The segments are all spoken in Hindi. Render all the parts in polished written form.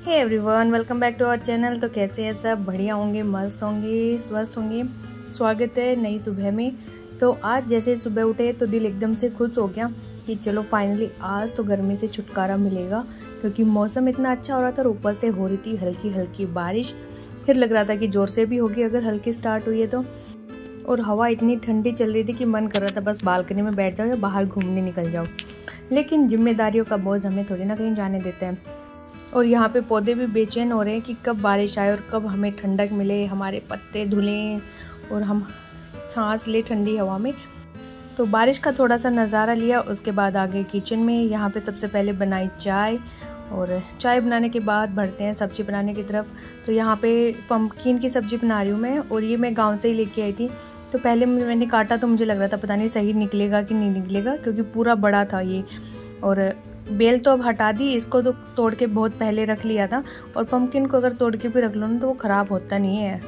Hey everyone, welcome back to our channel. तो कैसे हैं सब? बढ़िया होंगे, मस्त होंगे, स्वस्थ होंगे। स्वागत है नई सुबह में। तो आज जैसे सुबह उठे तो दिल एकदम से खुश हो गया कि चलो फाइनली आज तो गर्मी से छुटकारा मिलेगा, क्योंकि मौसम इतना अच्छा हो रहा था और ऊपर से हो रही थी हल्की हल्की बारिश। फिर लग रहा था कि ज़ोर से भी होगी अगर हल्की स्टार्ट हुई है तो। और हवा इतनी ठंडी चल रही थी कि मन कर रहा था बस बालकनी में बैठ जाओ या बाहर घूमने निकल जाओ। लेकिन जिम्मेदारियों का बोझ हमें थोड़ी ना कहीं जाने देते हैं। और यहाँ पे पौधे भी बेचैन हो रहे हैं कि कब बारिश आए और कब हमें ठंडक मिले, हमारे पत्ते धुलें और हम सांस ले ठंडी हवा में। तो बारिश का थोड़ा सा नज़ारा लिया, उसके बाद आ गए किचन में। यहाँ पे सबसे पहले बनाई चाय, और चाय बनाने के बाद बढ़ते हैं सब्ज़ी बनाने की तरफ। तो यहाँ पे पम्पकिन की सब्ज़ी बना रही हूँ मैं, और ये मैं गाँव से ही लेके आई थी। तो पहले मैंने काटा तो मुझे लग रहा था पता नहीं सही निकलेगा कि नहीं निकलेगा, क्योंकि पूरा बड़ा था ये। और बेल तो अब हटा दी, इसको तो तोड़ के बहुत पहले रख लिया था। और पम्पकिन को अगर तोड़ के भी रख लो ना तो वो ख़राब होता नहीं है।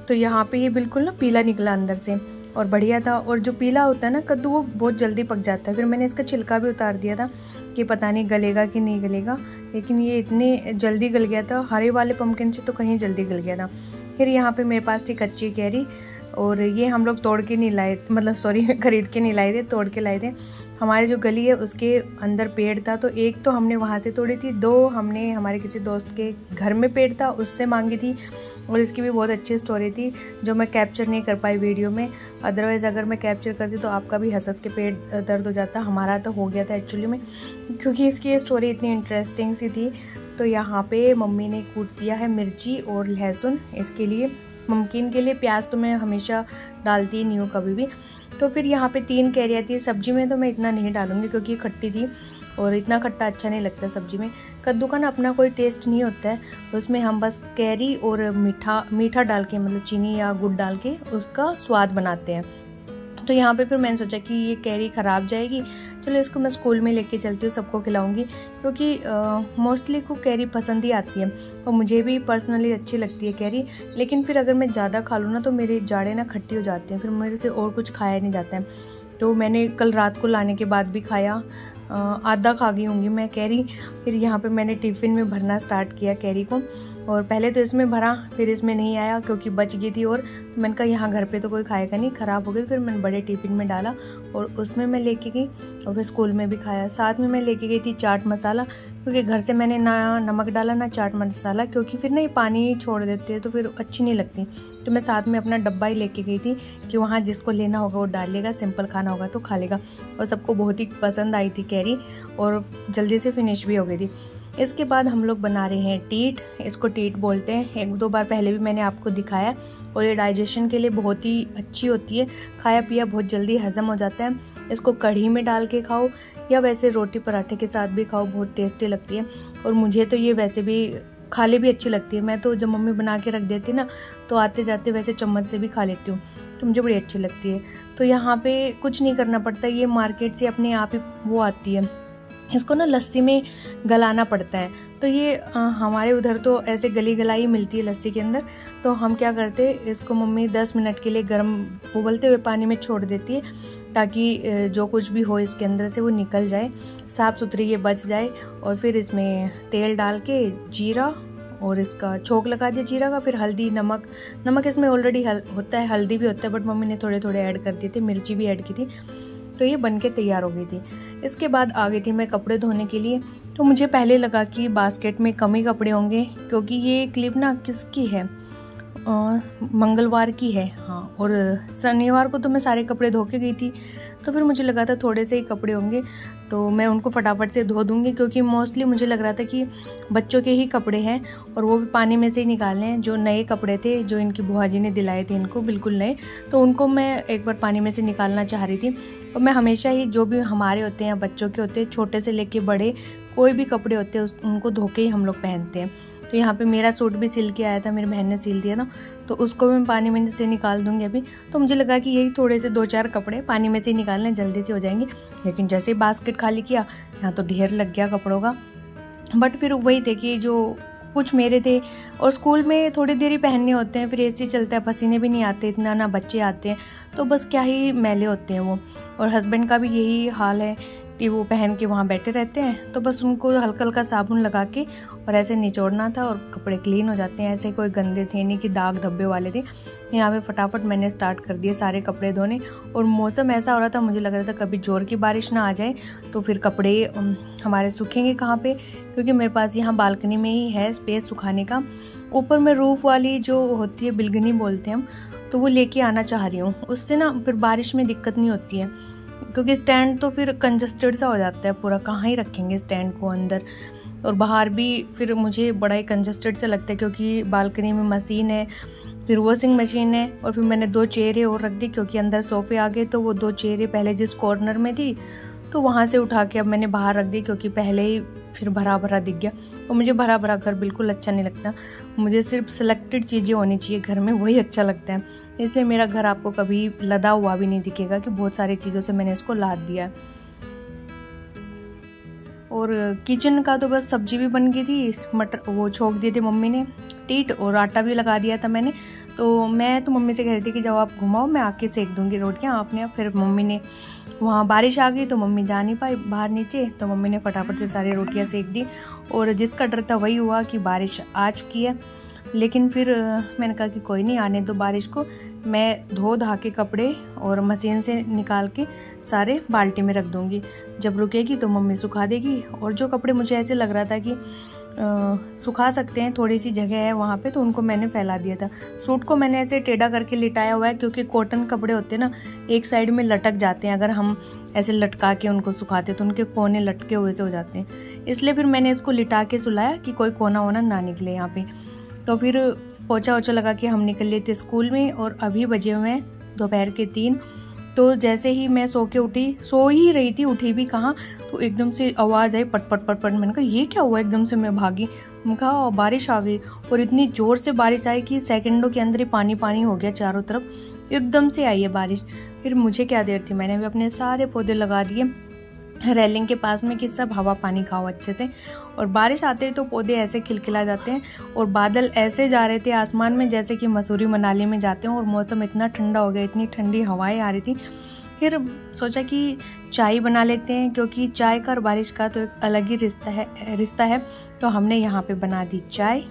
तो यहाँ पे ये बिल्कुल ना पीला निकला अंदर से और बढ़िया था। और जो पीला होता है ना कद्दू, वो बहुत जल्दी पक जाता है। फिर मैंने इसका छिलका भी उतार दिया था कि पता नहीं गलेगा कि नहीं गलेगा, लेकिन ये इतने जल्दी गल गया था। हरे वाले पम्पकिन से तो कहीं जल्दी गल गया था। फिर यहाँ पे मेरे पास थी कच्ची कैरी, और ये हम लोग तोड़ के नहीं लाए, मतलब सॉरी खरीद के नहीं लाए थे, तोड़ के लाए थे। हमारी जो गली है उसके अंदर पेड़ था, तो एक तो हमने वहाँ से तोड़ी थी, दो हमने हमारे किसी दोस्त के घर में पेड़ था उससे मांगी थी। और इसकी भी बहुत अच्छी स्टोरी थी जो मैं कैप्चर नहीं कर पाई वीडियो में। अदरवाइज़ अगर मैं कैप्चर करती तो आपका भी हंस के पेट दर्द हो जाता। हमारा तो हो गया था एक्चुअली में, क्योंकि इसकी स्टोरी इतनी इंटरेस्टिंग सी थी। तो यहाँ पे मम्मी ने कूट दिया है मिर्ची और लहसुन इसके लिए। पम्पकिन के लिए प्याज तो मैं हमेशा डालती नहीं हूँ कभी भी। तो फिर यहाँ पे 3 कैरियाँ थी। सब्जी में तो मैं इतना नहीं डालूँगी क्योंकि खट्टी थी और इतना खट्टा अच्छा नहीं लगता सब्जी में। कद्दू का ना अपना कोई टेस्ट नहीं होता है, उसमें हम बस कैरी और मीठा डाल के, मतलब चीनी या गुड़ डाल के उसका स्वाद बनाते हैं। तो यहाँ पे फिर मैंने सोचा कि ये कैरी ख़राब जाएगी, चलो इसको मैं स्कूल में लेके चलती हूँ, सबको खिलाऊंगी, क्योंकि मोस्टली को कैरी पसंद ही आती है और मुझे भी पर्सनली अच्छी लगती है कैरी। लेकिन फिर अगर मैं ज़्यादा खा लूँ ना तो मेरे जाड़े ना खट्टी हो जाते हैं, फिर मेरे से और कुछ खाया नहीं जाता है। तो मैंने कल रात को लाने के बाद भी खाया, आधा खा गई होंगी मैं कैरी। फिर यहाँ पे मैंने टिफ़िन में भरना स्टार्ट किया कैरी को, और पहले तो इसमें भरा, फिर इसमें नहीं आया क्योंकि बच गई थी। और तो मैंने कहा यहाँ घर पे तो कोई खाएगा नहीं, ख़राब हो गई। फिर मैंने बड़े टिफ़िन में डाला और उसमें मैं लेके गई, और फिर स्कूल में भी खाया। साथ में मैं लेके गई थी चाट मसाला, क्योंकि घर से मैंने ना नमक डाला ना चाट मसाला, क्योंकि फिर ना ये पानी छोड़ देते हैं तो फिर अच्छी नहीं लगती। तो मैं साथ में अपना डब्बा ही लेके गई थी कि वहाँ जिसको लेना होगा वो डाल लेगा, सिंपल खाना होगा तो खा लेगा। और सबको बहुत ही पसंद आई थी कैरी, और जल्दी से फिनिश भी हो गई थी। इसके बाद हम लोग बना रहे हैं टीट। इसको टीट बोलते हैं, 1-2 बार पहले भी मैंने आपको दिखाया। और ये डाइजेशन के लिए बहुत ही अच्छी होती है, खाया पिया बहुत जल्दी हज़म हो जाता है। इसको कढ़ी में डाल के खाओ या वैसे रोटी पराठे के साथ भी खाओ, बहुत टेस्टी लगती है। और मुझे तो ये वैसे भी खाली भी अच्छी लगती है। मैं तो जब मम्मी बना के रख देती ना तो आते जाते वैसे चम्मच से भी खा लेती हूँ, तो मुझे बड़ी अच्छी लगती है। तो यहाँ पे कुछ नहीं करना पड़ता, ये मार्केट से अपने आप ही वो आती है। इसको ना लस्सी में गलाना पड़ता है। तो ये हमारे उधर तो ऐसे गली गलाई मिलती है लस्सी के अंदर। तो हम क्या करते हैं, इसको मम्मी 10 मिनट के लिए गर्म उबलते हुए पानी में छोड़ देती है, ताकि जो कुछ भी हो इसके अंदर से वो निकल जाए, साफ़ सुथरी ये बच जाए। और फिर इसमें तेल डाल के जीरा, और इसका छोंक लगा दिया जीरा का। फिर हल्दी, नमक इसमें ऑलरेडी होता है, हल्दी भी होता है, बट मम्मी ने थोड़े थोड़े ऐड कर दिए थे, मिर्ची भी ऐड की थी। तो ये बनके तैयार हो गई थी। इसके बाद आ गई थी मैं कपड़े धोने के लिए। तो मुझे पहले लगा कि बास्केट में कम ही कपड़े होंगे, क्योंकि ये क्लिप ना किसकी है, मंगलवार की है, हाँ। और शनिवार को तो मैं सारे कपड़े धो के गई थी, तो फिर मुझे लगा था थोड़े से ही कपड़े होंगे तो मैं उनको फटाफट से धो दूँगी, क्योंकि मोस्टली मुझे लग रहा था कि बच्चों के ही कपड़े हैं और वो भी पानी में से ही निकालने हैं। जो नए कपड़े थे, जो इनकी बुआ जी ने दिलाए थे इनको, बिल्कुल नए, तो उनको मैं एक बार पानी में से निकालना चाह रही थी। और मैं हमेशा ही जो भी हमारे होते हैं या बच्चों के होते हैं, छोटे से लेके बड़े कोई भी कपड़े होते हैं उनको धो के ही हम लोग पहनते हैं। तो यहाँ पे मेरा सूट भी सिल के आया था, मेरी बहन ने सिल दिया ना, तो उसको भी मैं पानी में से निकाल दूँगी अभी। तो मुझे लगा कि यही थोड़े से 2-4 कपड़े पानी में से निकालने जल्दी से हो जाएंगे। लेकिन जैसे ही बास्केट खाली किया, यहाँ तो ढेर लग गया कपड़ों का। बट फिर वही थे कि जो कुछ मेरे थे, और स्कूल में थोड़ी देर ही पहनने होते हैं, फिर एसी चलता है, पसीने भी नहीं आते इतना, ना बच्चे आते हैं, तो बस क्या ही मैले होते हैं वो। और हस्बैंड का भी यही हाल है, कि वो पहन के वहाँ बैठे रहते हैं, तो बस उनको हल्का हल्का साबुन लगा के और ऐसे निचोड़ना था और कपड़े क्लीन हो जाते हैं। ऐसे कोई गंदे थे नहीं कि दाग धब्बे वाले थे। यहाँ पे फटाफट मैंने स्टार्ट कर दिए सारे कपड़े धोने, और मौसम ऐसा हो रहा था, मुझे लग रहा था कभी जोर की बारिश ना आ जाए तो फिर कपड़े हमारे सूखेंगे कहाँ पे, क्योंकि मेरे पास यहाँ बालकनी में ही है स्पेस सुखाने का। ऊपर में रूफ़ वाली जो होती है बिल्गनी बोलते हैं हम, तो वो लेके आना चाह रही हूँ। उससे ना फिर बारिश में दिक्कत नहीं होती है, क्योंकि स्टैंड तो फिर कंजस्टेड सा हो जाता है पूरा, कहाँ ही रखेंगे स्टैंड को अंदर, और बाहर भी फिर मुझे बड़ा ही कंजस्टेड सा लगता है, क्योंकि बालकनी में मशीन है, फिर वॉशिंग मशीन है, और फिर मैंने 2 चेयरें और रख दी क्योंकि अंदर सोफ़े आ गए। तो वो 2 चेयरें पहले जिस कॉर्नर में थी तो वहाँ से उठा के अब मैंने बाहर रख दी, क्योंकि पहले ही फिर भरा भरा दिख गया, और मुझे भरा भरा घर बिल्कुल अच्छा नहीं लगता। मुझे सिर्फ सिलेक्टेड चीज़ें होनी चाहिए घर में, वही अच्छा लगता है। इसलिए मेरा घर आपको कभी लदा हुआ भी नहीं दिखेगा कि बहुत सारी चीज़ों से मैंने इसको लाद दिया। और किचन का तो बस सब्जी भी बन गई थी, मटर वो छोंक दिए थे मम्मी ने टीट, और आटा भी लगा दिया था मैंने। तो मैं तो मम्मी से कह रही थी कि जब आप घुमाओ मैं आके सेक दूंगी रोटियां आपने। फिर मम्मी ने वहाँ बारिश आ गई तो मम्मी जा नहीं पाई बाहर नीचे, तो मम्मी ने फटाफट से सारी रोटियां सेक दी। और जिसका डर था वही हुआ कि बारिश आ चुकी है। लेकिन फिर मैंने कहा कि कोई नहीं, आने दो बारिश को, मैं धो धा के कपड़े और मशीन से निकाल के सारे बाल्टी में रख दूंगी, जब रुकेगी तो मम्मी सुखा देगी। और जो कपड़े मुझे ऐसे लग रहा था कि सुखा सकते हैं, थोड़ी सी जगह है वहाँ पे, तो उनको मैंने फैला दिया था। सूट को मैंने ऐसे टेढ़ा करके लिटाया हुआ है, क्योंकि कॉटन कपड़े होते हैं ना, एक साइड में लटक जाते हैं, अगर हम ऐसे लटका के उनको सुखाते तो उनके कोने लटके हुए से हो जाते हैं। इसलिए फिर मैंने इसको लिटा के सुलाया कि कोई कोना वोना ना निकले यहाँ पे। तो फिर पोछा ओछा लगा के हम निकल लिए थे स्कूल में, और अभी बजे हुए हैं दोपहर के 3। तो जैसे ही मैं सो के उठी, सो ही रही थी, उठी भी कहाँ, तो एकदम से आवाज़ आई पट पट पट पट। मैंने कहा ये क्या हुआ, एकदम से मैं भागी, मैंने कहा बारिश आ गई। और इतनी ज़ोर से बारिश आई कि सेकंडों के अंदर ही पानी पानी हो गया चारों तरफ, एकदम से आई है बारिश। फिर मुझे क्या देर थी, मैंने भी अपने सारे पौधे लगा दिए रेलिंग के पास में कि सब हवा पानी खाओ अच्छे से। और बारिश आते ही तो पौधे ऐसे खिलखिला जाते हैं, और बादल ऐसे जा रहे थे आसमान में जैसे कि मसूरी मनाली में जाते हैं। और मौसम इतना ठंडा हो गया, इतनी ठंडी हवाएं आ रही थी। फिर सोचा कि चाय बना लेते हैं, क्योंकि चाय का और बारिश का तो एक अलग ही रिश्ता है। तो हमने यहाँ पे बना दी चाय।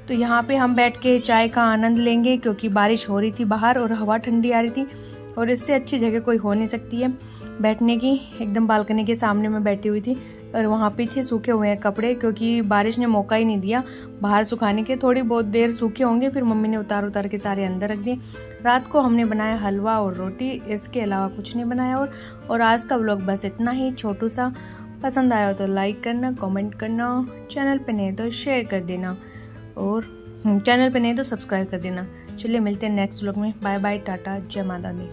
तो यहाँ पे हम बैठ के चाय का आनंद लेंगे, क्योंकि बारिश हो रही थी बाहर और हवा ठंडी आ रही थी, और इससे अच्छी जगह कोई हो नहीं सकती है बैठने की। एकदम बालकनी के सामने में बैठी हुई थी, और वहाँ पीछे सूखे हुए हैं कपड़े, क्योंकि बारिश ने मौका ही नहीं दिया बाहर सुखाने के। थोड़ी बहुत देर सूखे होंगे, फिर मम्मी ने उतार के सारे अंदर रख दिए। रात को हमने बनाया हलवा और रोटी, इसके अलावा कुछ नहीं बनाया। और आज का व्लॉग बस इतना ही छोटू सा। पसंद आया तो लाइक करना, कमेंट करना, चैनल पे नहीं तो शेयर कर देना, और चैनल पे नहीं तो सब्सक्राइब कर देना। चलिए मिलते हैं नेक्स्ट व्लॉग में। बाय बाय, टाटा, जय माता दी।